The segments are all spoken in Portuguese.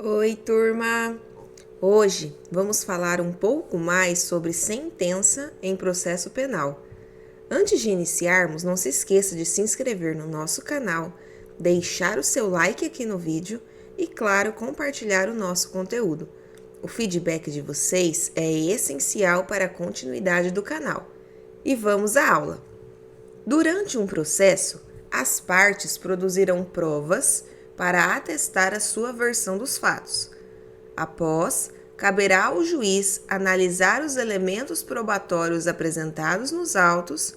Oi, turma! Hoje vamos falar um pouco mais sobre sentença em processo penal. Antes de iniciarmos, não se esqueça de se inscrever no nosso canal, deixar o seu like aqui no vídeo e, claro, compartilhar o nosso conteúdo. O feedback de vocês é essencial para a continuidade do canal. E vamos à aula! Durante um processo, as partes produzirão provas para atestar a sua versão dos fatos. Após, caberá ao juiz analisar os elementos probatórios apresentados nos autos,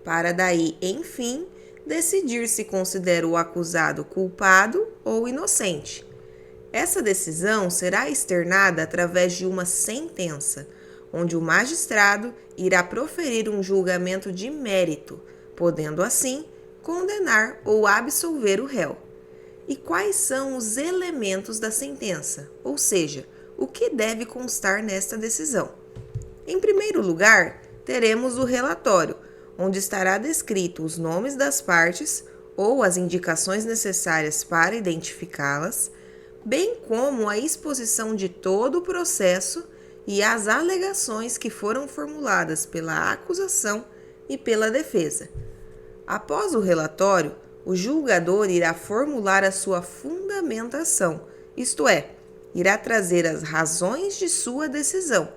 para daí, enfim, decidir se considera o acusado culpado ou inocente. Essa decisão será externada através de uma sentença, onde o magistrado irá proferir um julgamento de mérito, podendo assim condenar ou absolver o réu. E quais são os elementos da sentença, ou seja, o que deve constar nesta decisão? Em primeiro lugar, teremos o relatório, onde estará descrito os nomes das partes ou as indicações necessárias para identificá-las, bem como a exposição de todo o processo e as alegações que foram formuladas pela acusação e pela defesa. Após o relatório, o julgador irá formular a sua fundamentação, isto é, irá trazer as razões de sua decisão,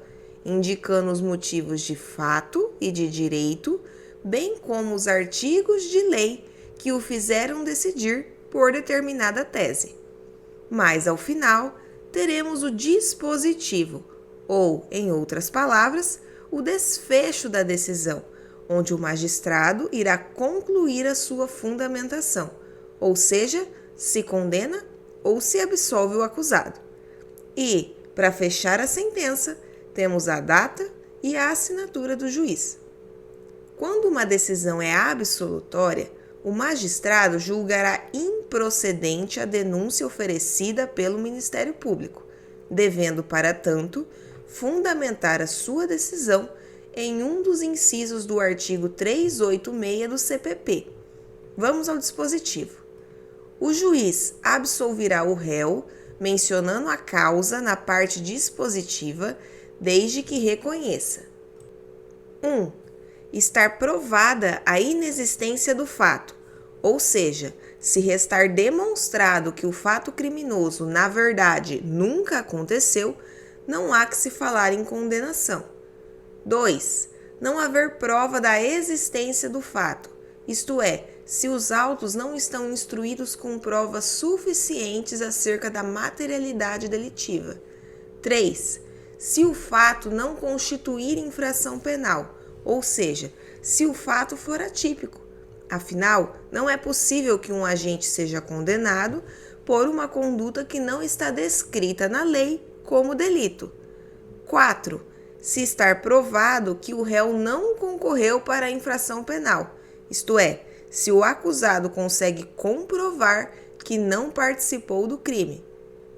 indicando os motivos de fato e de direito, bem como os artigos de lei que o fizeram decidir por determinada tese. Mas, ao final, teremos o dispositivo, ou, em outras palavras, o desfecho da decisão, onde o magistrado irá concluir a sua fundamentação, ou seja, se condena ou se absolve o acusado. E, para fechar a sentença, temos a data e a assinatura do juiz. Quando uma decisão é absolutória, o magistrado julgará improcedente a denúncia oferecida pelo Ministério Público, devendo, para tanto, fundamentar a sua decisão em um dos incisos do artigo 386 do CPP. Vamos ao dispositivo. O juiz absolverá o réu, mencionando a causa na parte dispositiva, desde que reconheça: 1. Estar provada a inexistência do fato, ou seja, se restar demonstrado que o fato criminoso, na verdade, nunca aconteceu, não há que se falar em condenação. 2. Não haver prova da existência do fato, isto é, se os autos não estão instruídos com provas suficientes acerca da materialidade delitiva. 3. Se o fato não constituir infração penal, ou seja, se o fato for atípico. Afinal, não é possível que um agente seja condenado por uma conduta que não está descrita na lei como delito. 4. Se estar provado que o réu não concorreu para a infração penal, isto é, se o acusado consegue comprovar que não participou do crime.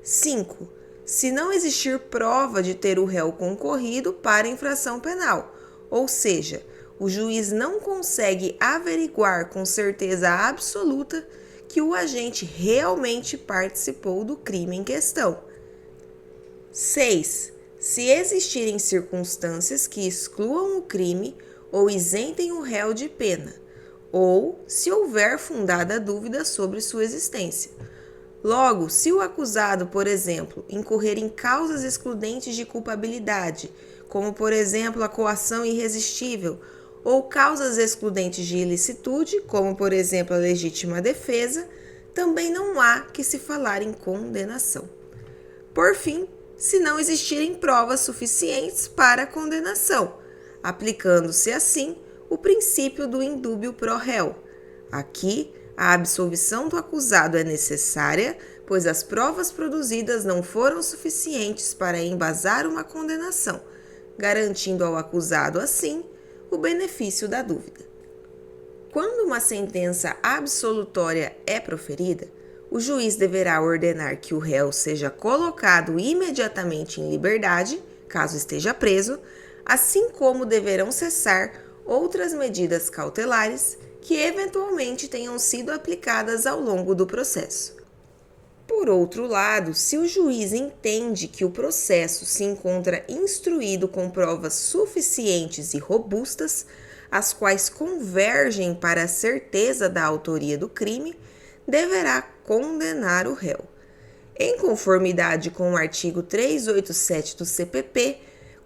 5. Se não existir prova de ter o réu concorrido para a infração penal, ou seja, o juiz não consegue averiguar com certeza absoluta que o agente realmente participou do crime em questão. 6. Se existirem circunstâncias que excluam o crime ou isentem o réu de pena, ou se houver fundada dúvida sobre sua existência. Logo, se o acusado, por exemplo, incorrer em causas excludentes de culpabilidade, como, por exemplo, a coação irresistível, ou causas excludentes de ilicitude, como, por exemplo, a legítima defesa, também não há que se falar em condenação. Por fim, se não existirem provas suficientes para a condenação, aplicando-se assim o princípio do indúbio pro réu. Aqui, a absolvição do acusado é necessária, pois as provas produzidas não foram suficientes para embasar uma condenação, garantindo ao acusado, assim, o benefício da dúvida. Quando uma sentença absolutória é proferida, o juiz deverá ordenar que o réu seja colocado imediatamente em liberdade, caso esteja preso, assim como deverão cessar outras medidas cautelares que eventualmente tenham sido aplicadas ao longo do processo. Por outro lado, se o juiz entende que o processo se encontra instruído com provas suficientes e robustas, as quais convergem para a certeza da autoria do crime, deverá condenar o réu. Em conformidade com o artigo 387 do CPP,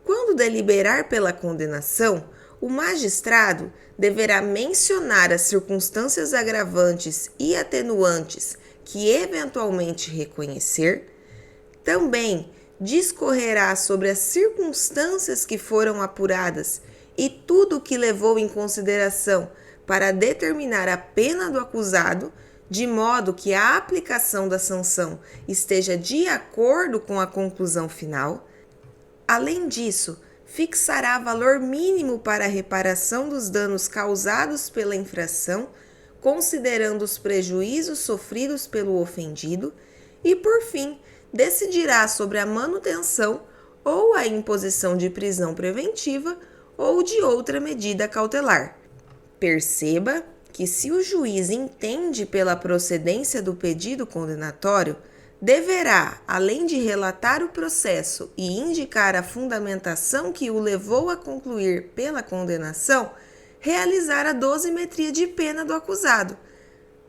quando deliberar pela condenação, o magistrado deverá mencionar as circunstâncias agravantes e atenuantes que eventualmente reconhecer, também discorrerá sobre as circunstâncias que foram apuradas e tudo o que levou em consideração para determinar a pena do acusado, de modo que a aplicação da sanção esteja de acordo com a conclusão final. Além disso, fixará valor mínimo para a reparação dos danos causados pela infração, considerando os prejuízos sofridos pelo ofendido, e, por fim, decidirá sobre a manutenção ou a imposição de prisão preventiva ou de outra medida cautelar. Perceba que, se o juiz entende pela procedência do pedido condenatório, deverá, além de relatar o processo e indicar a fundamentação que o levou a concluir pela condenação, realizar a dosimetria de pena do acusado.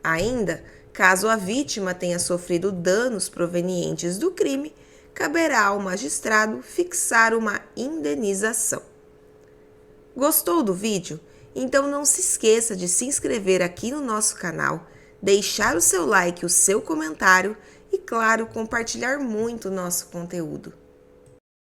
Ainda, caso a vítima tenha sofrido danos provenientes do crime, caberá ao magistrado fixar uma indenização. Gostou do vídeo? Então não se esqueça de se inscrever aqui no nosso canal, deixar o seu like, o seu comentário e, claro, compartilhar muito o nosso conteúdo.